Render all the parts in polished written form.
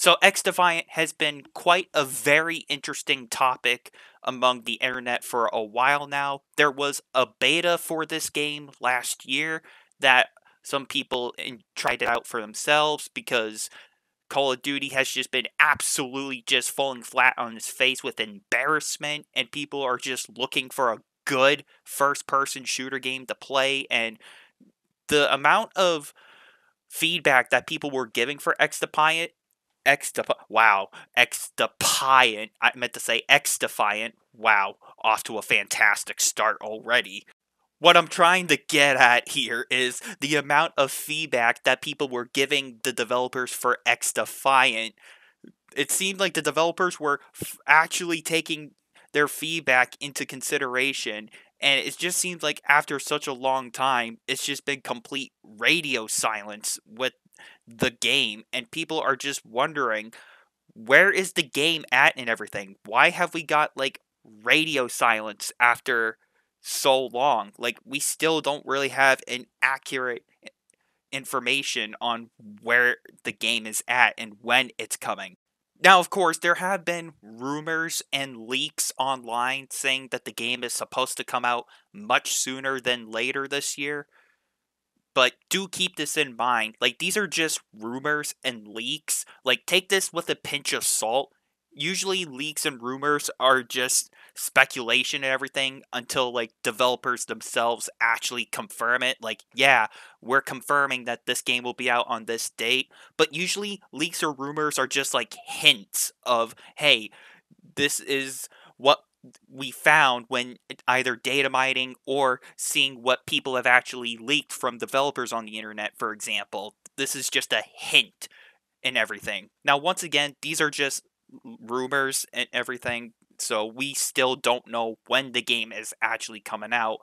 So Xdefiant has been quite a very interesting topic among the internet for a while now. There was a beta for this game last year that some people tried it out for themselves because Call of Duty has just been absolutely just falling flat on its face with embarrassment, and people are just looking for a good first-person shooter game to play, and the amount of feedback that people were giving for Xdefiant. I meant to say Xdefiant. Wow, off to a fantastic start already. What I'm trying to get at here is the amount of feedback that people were giving the developers for Xdefiant. It seemed like the developers were actually taking their feedback into consideration, and it just seems like after such a long time, it's just been complete radio silence with the game, and people are just wondering, where is the game at and everything? Why have we got like radio silence after so long? Like, we still don't really have an accurate information on where the game is at and when it's coming. Now, of course, there have been rumors and leaks online saying that the game is supposed to come out much sooner than later this year. But do keep this in mind. Like, these are just rumors and leaks. Like, take this with a pinch of salt. Usually, leaks and rumors are just speculation and everything until, like, developers themselves actually confirm it. Like, yeah, we're confirming that this game will be out on this date. But usually, leaks or rumors are just, like, hints of, hey, this is what we found when either data mining or seeing what people have actually leaked from developers on the internet, for example. This is just a hint and everything. Now, once again, these are just rumors and everything, so we still don't know when the game is actually coming out.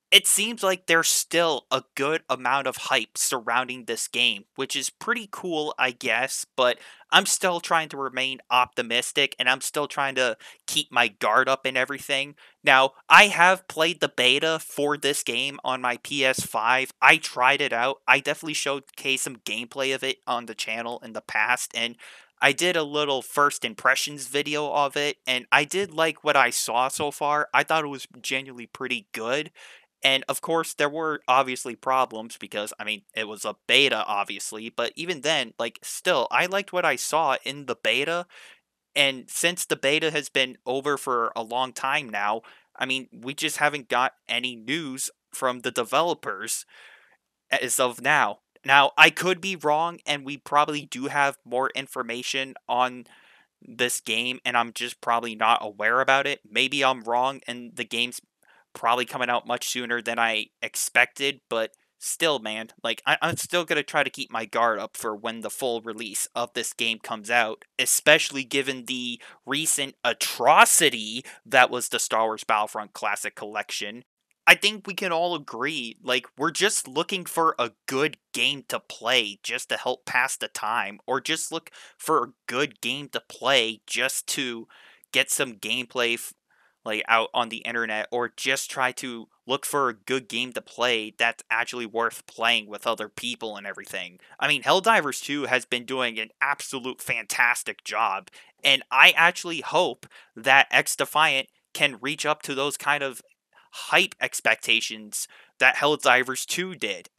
It seems like there's still a good amount of hype surrounding this game, which is pretty cool, I guess, but I'm still trying to remain optimistic and I'm still trying to keep my guard up and everything. Now, I have played the beta for this game on my PS5. I tried it out. I definitely showcased some gameplay of it on the channel in the past, and I did a little first impressions video of it, and I did like what I saw so far. I thought it was genuinely pretty good. And of course, there were obviously problems because, I mean, it was a beta, obviously, but even then, like, still, I liked what I saw in the beta. And since the beta has been over for a long time now, I mean, we just haven't got any news from the developers as of now. Now, I could be wrong, and we probably do have more information on this game, and I'm just probably not aware about it. Maybe I'm wrong, and the game's probably coming out much sooner than I expected, but still, man, like, I'm still gonna try to keep my guard up for when the full release of this game comes out, especially given the recent atrocity that was the Star Wars Battlefront Classic Collection. I think we can all agree, like, we're just looking for a good game to play just to help pass the time, or just look for a good game to play just to get some gameplay like out on the internet, or just try to look for a good game to play that's actually worth playing with other people and everything. I mean, Helldivers 2 has been doing an absolute fantastic job, and I actually hope that Xdefiant can reach up to those kind of hype expectations that Helldivers 2 did.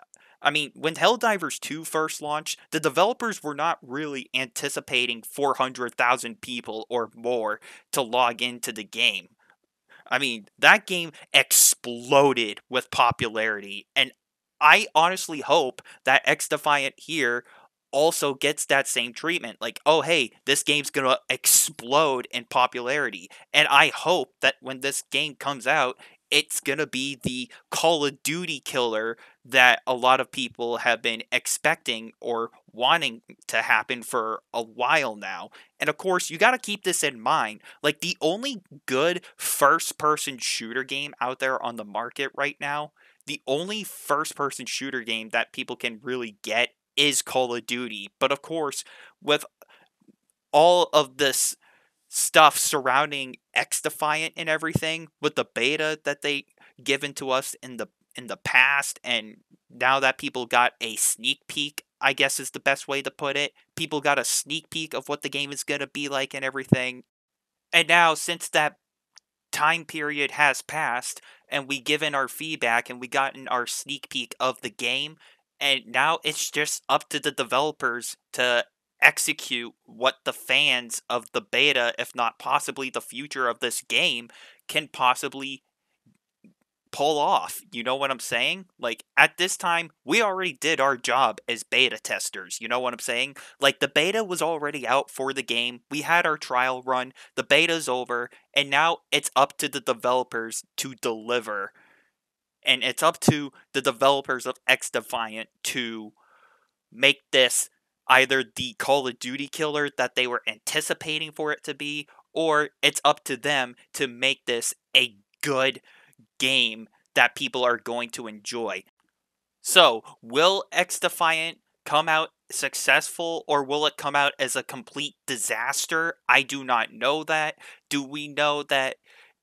I mean, when Helldivers 2 first launched, the developers were not really anticipating 400,000 people or more to log into the game. I mean, that game exploded with popularity, and I honestly hope that Xdefiant here also gets that same treatment. Like, oh, hey, this game's gonna explode in popularity. And I hope that when this game comes out, it's gonna be the Call of Duty killer that a lot of people have been expecting or wanting to happen for a while now. And of course, you gotta keep this in mind. Like, the only good first person shooter game out there on the market right now, the only first person shooter game that people can really get is Call of Duty. But of course, with all of this stuff surrounding Xdefiant and everything, with the beta that they given to us in the past, and now that people got a sneak peek I guess is the best way to put it. People got a sneak peek of what the game is going to be like and everything. And now, since that time period has passed and we given our feedback and we gotten our sneak peek of the game, and now it's just up to the developers to execute what the fans of the beta, if not possibly the future of this game, can possibly pull off. You know what I'm saying? Like, at this time, we already did our job as beta testers. You know what I'm saying? Like, the beta was already out for the game. We had our trial run. The beta's over. And now it's up to the developers to deliver. And it's up to the developers of Xdefiant to make this either the Call of Duty killer that they were anticipating for it to be, or it's up to them to make this a good game that people are going to enjoy. So, will Xdefiant come out successful or will it come out as a complete disaster? I do not know that. Do we know that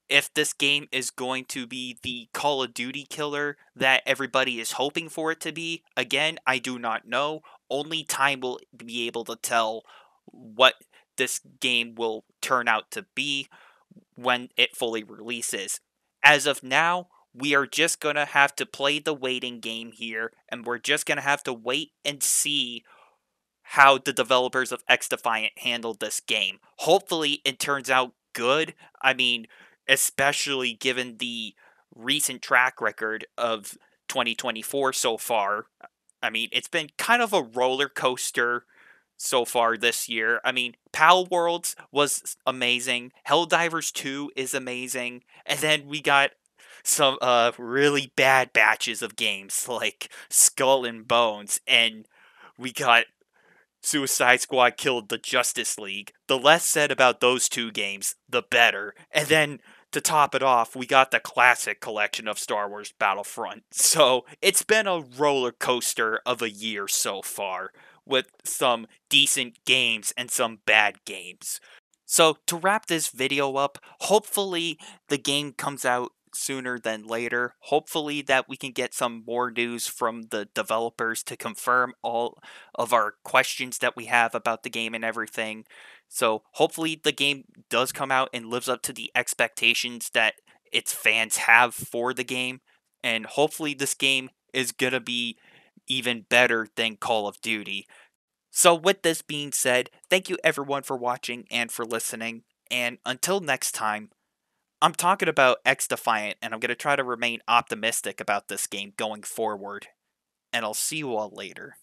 if this game is going to be the Call of Duty killer that everybody is hoping for it to be? Again, I do not know. Only time will be able to tell what this game will turn out to be when it fully releases. As of now, we are just going to have to play the waiting game here, and we're just going to have to wait and see how the developers of Xdefiant handled this game. Hopefully, it turns out good. I mean, especially given the recent track record of 2024 so far. I mean, it's been kind of a roller coaster so far this year. I mean, Pal Worlds was amazing. Helldivers 2 is amazing. And then we got some really bad batches of games like Skull and Bones, and we got Suicide Squad killed the Justice League. The less said about those two games, the better. And then to top it off, we got the classic collection of Star Wars Battlefront. So it's been a roller coaster of a year so far, with some decent games and some bad games. So to wrap this video up, hopefully the game comes out sooner than later. Hopefully that we can get some more news from the developers to confirm all of our questions that we have about the game and everything. So hopefully the game does come out and lives up to the expectations that its fans have for the game. And hopefully this game is going to be even better than Call of Duty. So with this being said, thank you everyone for watching and for listening. And until next time, I'm talking about Xdefiant, and I'm going to try to remain optimistic about this game going forward. And I'll see you all later.